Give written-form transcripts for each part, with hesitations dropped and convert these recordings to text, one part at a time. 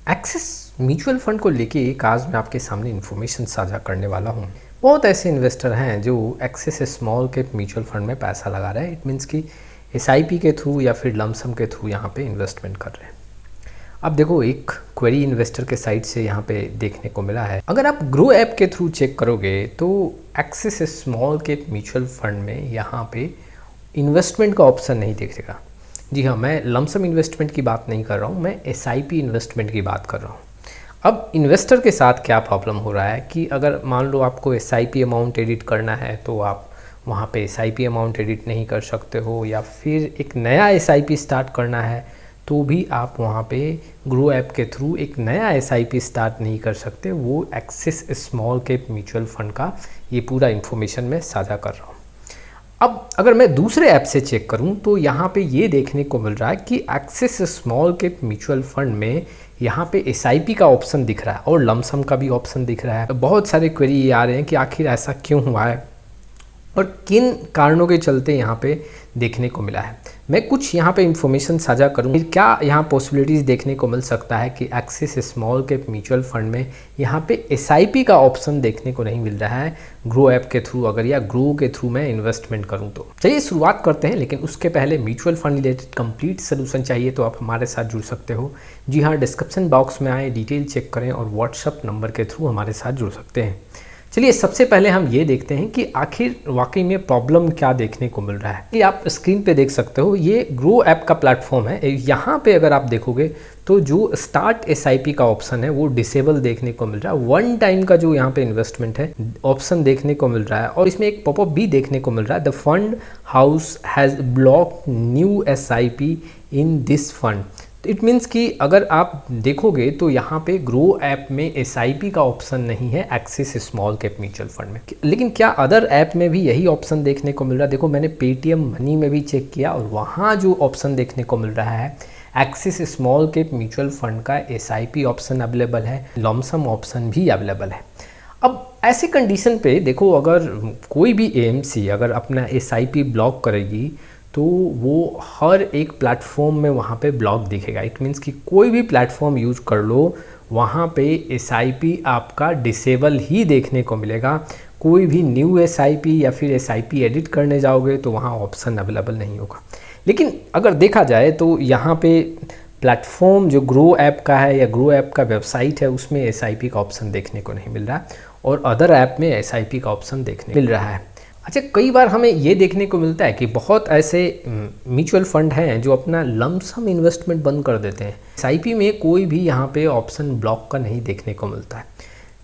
Axis mutual fund को लेके एक आज मैं आपके सामने इन्फॉर्मेशन साझा करने वाला हूँ। बहुत ऐसे इन्वेस्टर हैं जो axis small cap mutual fund में पैसा लगा रहे हैं। इट मीन्स कि एसआईपी के थ्रू या फिर लमसम के थ्रू यहाँ पे इन्वेस्टमेंट कर रहे हैं। अब देखो, एक क्वेरी इन्वेस्टर के साइड से यहाँ पे देखने को मिला है। अगर आप ग्रो ऐप के थ्रू चेक करोगे तो axis small cap mutual fund में यहाँ पे इन्वेस्टमेंट का ऑप्शन नहीं दिखेगा। जी हाँ, मैं लमसम इन्वेस्टमेंट की बात नहीं कर रहा हूँ, मैं एसआईपी इन्वेस्टमेंट की बात कर रहा हूँ। अब इन्वेस्टर के साथ क्या प्रॉब्लम हो रहा है कि अगर मान लो आपको एसआईपी अमाउंट एडिट करना है तो आप वहाँ पे एसआईपी अमाउंट एडिट नहीं कर सकते हो, या फिर एक नया एसआईपी स्टार्ट करना है तो भी आप वहाँ पे ग्रो ऐप के थ्रू एक नया एसआईपी स्टार्ट नहीं कर सकते। वो axis small cap mutual fund का ये पूरा इन्फॉर्मेशन मैं साझा कर रहा हूँ। अब अगर मैं दूसरे ऐप से चेक करूं तो यहाँ पे ये देखने को मिल रहा है कि axis small cap mutual fund में यहाँ पे एसआईपी का ऑप्शन दिख रहा है और लमसम का भी ऑप्शन दिख रहा है। बहुत सारे क्वेरी ये आ रहे हैं कि आखिर ऐसा क्यों हुआ है और किन कारणों के चलते यहाँ पे देखने को मिला है। मैं कुछ यहाँ पे इंफॉर्मेशन साझा करूँगा। क्या यहाँ पॉसिबिलिटीज़ देखने को मिल सकता है कि axis small cap mutual fund में यहाँ पे एसआईपी का ऑप्शन देखने को नहीं मिल रहा है ग्रो ऐप के थ्रू, अगर या ग्रो के थ्रू मैं इन्वेस्टमेंट करूँ तो। चलिए शुरुआत करते हैं, लेकिन उसके पहले mutual fund related complete solution चाहिए तो आप हमारे साथ जुड़ सकते हो। जी हाँ, डिस्क्रिप्शन बॉक्स में आए, डिटेल चेक करें और व्हाट्सअप नंबर के थ्रू हमारे साथ जुड़ सकते हैं। चलिए सबसे पहले हम ये देखते हैं कि आखिर वाकई में प्रॉब्लम क्या देखने को मिल रहा है। कि आप स्क्रीन पे देख सकते हो, ये ग्रो ऐप का प्लेटफॉर्म है। यहाँ पे अगर आप देखोगे तो जो स्टार्ट एसआईपी का ऑप्शन है वो डिसेबल देखने को मिल रहा है। वन टाइम का जो यहाँ पे इन्वेस्टमेंट है ऑप्शन देखने को मिल रहा है, और इसमें एक पॉपअप भी देखने को मिल रहा है, the fund house has block new SIP in this fund. It means कि अगर आप देखोगे तो यहाँ पे ग्रो ऐप में एसआईपी का ऑप्शन नहीं है axis small cap mutual fund में। लेकिन क्या अदर ऐप में भी यही ऑप्शन देखने को मिल रहा है? देखो, मैंने पेटीएम मनी में भी चेक किया और वहाँ जो ऑप्शन देखने को मिल रहा है axis small cap mutual fund का एसआईपी ऑप्शन अवेलेबल है, लमसम ऑप्शन भी अवेलेबल है। अब ऐसी कंडीशन पे देखो, अगर कोई भी एएमसी अगर अपना एसआईपी ब्लॉक करेगी तो वो हर एक प्लेटफॉर्म में वहाँ पे ब्लॉक दिखेगा। इट मीन्स कि कोई भी प्लेटफॉर्म यूज कर लो, वहाँ पे एसआईपी आपका डिसेबल ही देखने को मिलेगा। कोई भी न्यू एसआईपी या फिर एसआईपी एडिट करने जाओगे तो वहाँ ऑप्शन अवेलेबल नहीं होगा। लेकिन अगर देखा जाए तो यहाँ पे प्लेटफॉर्म जो ग्रो ऐप का है या ग्रो ऐप का वेबसाइट है उसमें एसआईपी का ऑप्शन देखने को नहीं मिल रहा है, और अदर ऐप में एसआईपी का ऑप्शन देखने मिल रहा है। अच्छा, कई बार हमें ये देखने को मिलता है कि बहुत ऐसे म्यूचुअल फंड हैं जो अपना लमसम इन्वेस्टमेंट बंद कर देते हैं। एसआईपी में कोई भी यहाँ पे ऑप्शन ब्लॉक का नहीं देखने को मिलता है।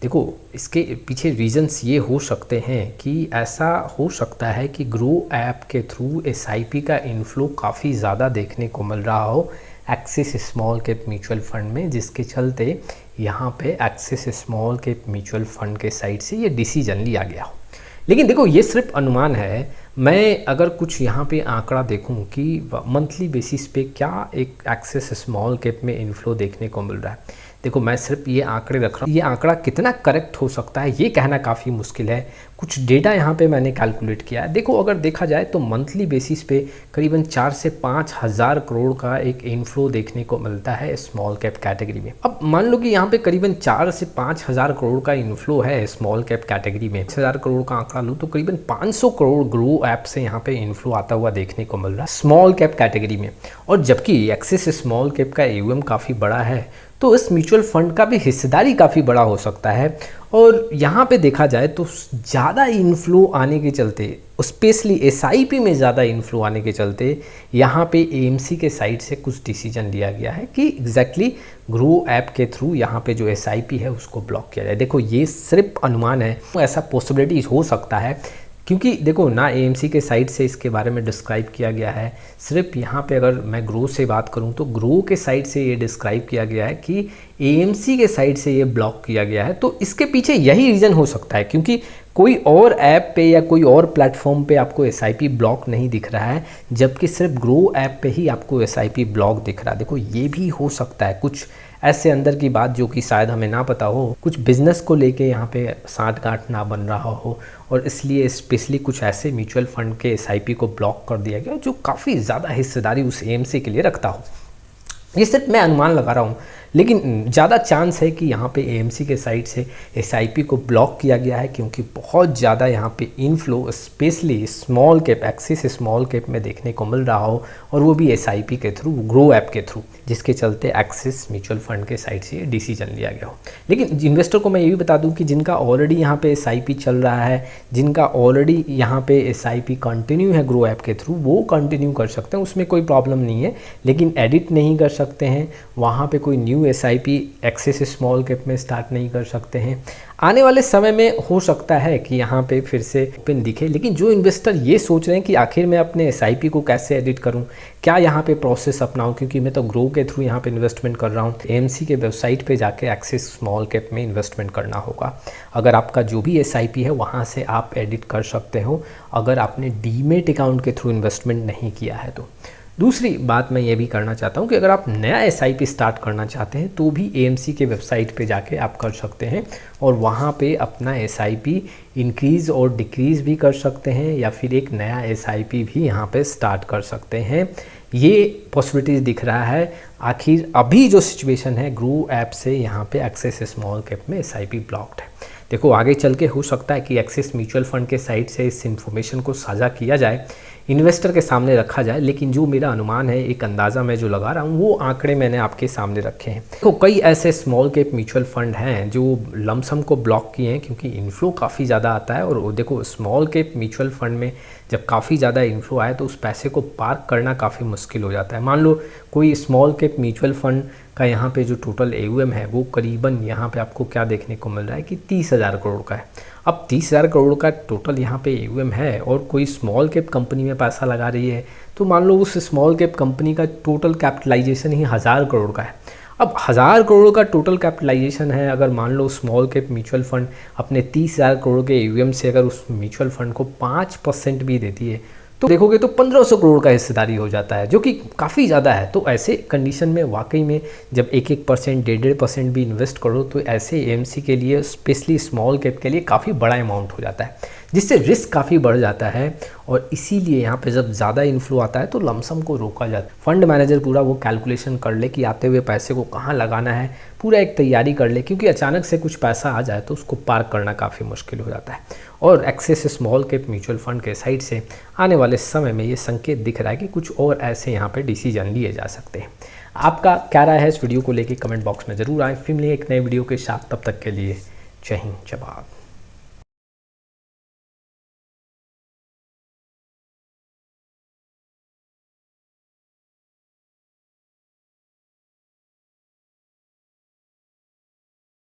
देखो, इसके पीछे रीजंस ये हो सकते हैं कि ऐसा हो सकता है कि ग्रो ऐप के थ्रू एसआईपी का इनफ्लो काफ़ी ज़्यादा देखने को मिल रहा हो axis small cap mutual fund में, जिसके चलते यहाँ पे axis small cap mutual fund के साइड से ये डिसीजन लिया गया हो। लेकिन देखो, ये सिर्फ अनुमान है। मैं अगर कुछ यहाँ पे आंकड़ा देखूँ कि मंथली बेसिस पे क्या एक एक्सिस स्मॉल कैप में इनफ्लो देखने को मिल रहा है, देखो मैं सिर्फ ये आंकड़े रख रहा हूँ। ये आंकड़ा कितना करेक्ट हो सकता है ये कहना काफ़ी मुश्किल है। कुछ डेटा यहाँ पे मैंने कैलकुलेट किया है। देखो, अगर देखा जाए तो मंथली बेसिस पे करीबन 4 से 5 हज़ार करोड़ का एक इनफ्लो देखने को मिलता है स्मॉल कैप कैटेगरी में। अब मान लो कि यहाँ पे करीबन 4 से 5 हज़ार करोड़ का इनफ्लो है स्मॉल कैप कैटेगरी में। 6,000 करोड़ का आंकड़ा लूँ तो करीबन 500 करोड़ ग्रो ऐप से यहाँ पे इनफ्लो आता हुआ देखने को मिल रहा है स्मॉल कैप कैटेगरी में। और जबकि एक्सिस स्मॉल कैप का एयूएम काफ़ी बड़ा है तो इस म्यूचुअल फंड का भी हिस्सेदारी काफ़ी बड़ा हो सकता है। और यहाँ पे देखा जाए तो ज़्यादा इनफ्लो आने के चलते, स्पेशली एसआईपी में ज़्यादा इनफ्लो आने के चलते यहाँ पे एएमसी के साइड से कुछ डिसीजन लिया गया है कि एग्जैक्टली ग्रो ऐप के थ्रू यहाँ पे जो एसआईपी है उसको ब्लॉक किया जाए। देखो, ये सिर्फ अनुमान है, ऐसा पॉसिबिलिटी हो सकता है क्योंकि देखो ना एएमसी के साइड से इसके बारे में डिस्क्राइब किया गया है। सिर्फ यहाँ पे अगर मैं ग्रो से बात करूँ तो ग्रो के साइड से ये डिस्क्राइब किया गया है कि एएमसी के साइड से ये ब्लॉक किया गया है। तो इसके पीछे यही रीज़न हो सकता है, क्योंकि कोई और ऐप पे या कोई और प्लेटफॉर्म पे आपको एसआईपी ब्लॉक नहीं दिख रहा है, जबकि सिर्फ ग्रो ऐप पे ही आपको एसआईपी ब्लॉक दिख रहा है। देखो, ये भी हो सकता है कुछ ऐसे अंदर की बात जो कि शायद हमें ना पता हो, कुछ बिजनेस को लेके यहाँ पे साठगांठ ना बन रहा हो, और इसलिए स्पेशली कुछ ऐसे म्यूचुअल फंड के एसआईपी को ब्लॉक कर दिया गया जो काफ़ी ज़्यादा हिस्सेदारी उस एएमसी के लिए रखता हो। ये सिर्फ मैं अनुमान लगा रहा हूँ, लेकिन ज़्यादा चांस है कि यहाँ पे एएमसी के साइड से एसआईपी को ब्लॉक किया गया है, क्योंकि बहुत ज़्यादा यहाँ पे inflow specially small cap, axis small cap में देखने को मिल रहा हो, और वो भी एसआईपी के थ्रू, ग्रो ऐप के थ्रू, जिसके चलते एक्सिस म्यूचुअल फंड के साइड से डिसीजन लिया गया हो। लेकिन इन्वेस्टर को मैं ये भी बता दूं कि जिनका ऑलरेडी यहाँ पे एसआईपी चल रहा है, जिनका ऑलरेडी यहाँ पे एसआईपी कंटिन्यू है ग्रो ऐप के थ्रू, वो कंटिन्यू कर सकते हैं, उसमें कोई प्रॉब्लम नहीं है। लेकिन एडिट नहीं कर सकते हैं, वहाँ पे कोई new SIP axis small cap में स्टार्ट नहीं कर सकते हैं। आने वाले समय में हो सकता है कि यहाँ पे फिर से ओपन दिखे, लेकिन जो इन्वेस्टर ये सोच रहे हैं कि आखिर मैं अपने एसआईपी को कैसे एडिट करूँ, क्या यहाँ पे प्रोसेस अपनाऊँ, क्योंकि मैं तो ग्रो के थ्रू यहाँ पे इन्वेस्टमेंट कर रहा हूँ, एएमसी के वेबसाइट पे जाके एक्सिस स्मॉल कैप में इन्वेस्टमेंट करना होगा। अगर आपका जो भी एसआईपी है वहाँ से आप एडिट कर सकते हो, अगर आपने डीमेट अकाउंट के थ्रू इन्वेस्टमेंट नहीं किया है तो। दूसरी बात मैं ये भी करना चाहता हूँ कि अगर आप नया एसआईपी स्टार्ट करना चाहते हैं तो भी एएमसी के वेबसाइट पे जाके आप कर सकते हैं, और वहाँ पे अपना एसआईपी इंक्रीज़ और डिक्रीज़ भी कर सकते हैं, या फिर एक नया एसआईपी भी यहाँ पे स्टार्ट कर सकते हैं। ये पॉसिबिलिटीज़ दिख रहा है। आखिर अभी जो सिचुएशन है, ग्रो ऐप से यहाँ पे एक्सिस स्मॉल कैप में एसआईपी ब्लॉक्ड है। देखो आगे चल के हो सकता है कि एक्सिस म्यूचुअल फंड के साइड से इस इन्फॉर्मेशन को साझा किया जाए, इन्वेस्टर के सामने रखा जाए, लेकिन जो मेरा अनुमान है, एक अंदाज़ा मैं जो लगा रहा हूँ, वो आंकड़े मैंने आपके सामने रखे हैं। तो कई ऐसे स्मॉल कैप म्यूचुअल फंड हैं जो लमसम को ब्लॉक किए हैं, क्योंकि इन्फ्लो काफ़ी ज़्यादा आता है। और देखो स्मॉल कैप म्यूचुअल फंड में जब काफ़ी ज़्यादा इन्फ्लो आए तो उस पैसे को पार्क करना काफ़ी मुश्किल हो जाता है। मान लो कोई स्मॉल कैप म्यूचुअल फंड का यहाँ पे जो टोटल AUM है वो करीबन यहाँ पे आपको क्या देखने को मिल रहा है कि 30,000 करोड़ का है। अब 30,000 करोड़ का टोटल यहाँ पे AUM है, और कोई स्मॉल कैप कंपनी में पैसा लगा रही है, तो मान लो उस स्मॉल कैप कंपनी का टोटल कैपिटलाइजेशन ही 1000 करोड़ का है। अब 1000 करोड़ का टोटल कैपिटलाइजेशन है, अगर मान लो स्मॉल कैप म्यूचुअल फंड अपने 30,000 करोड़ के AUM से अगर उस म्यूचुअल फंड को 5% भी देती है, तो देखोगे तो 1500 करोड़ का हिस्सेदारी हो जाता है, जो कि काफ़ी ज़्यादा है। तो ऐसे कंडीशन में वाकई में जब 1-1%, 1.5% भी इन्वेस्ट करो तो ऐसे एएमसी के लिए, स्पेशली स्मॉल कैप के लिए काफ़ी बड़ा अमाउंट हो जाता है, जिससे रिस्क काफ़ी बढ़ जाता है। और इसीलिए यहाँ पे जब ज़्यादा इन्फ्लो आता है तो लमसम को रोका जाता है। फंड मैनेजर पूरा वो कैलकुलेशन कर ले कि आते हुए पैसे को कहाँ लगाना है, पूरा एक तैयारी कर ले, क्योंकि अचानक से कुछ पैसा आ जाए तो उसको पार्क करना काफ़ी मुश्किल हो जाता है। और axis small cap mutual fund के साइड से आने वाले समय में ये संकेत दिख रहा है कि कुछ और ऐसे यहाँ पे डिसीजन लिए जा सकते हैं। आपका क्या राय है इस वीडियो को लेके कमेंट बॉक्स में ज़रूर आए। फिर मिलेंगे एक नए वीडियो के साथ, तब तक के लिए जय हिंद, जय भारत।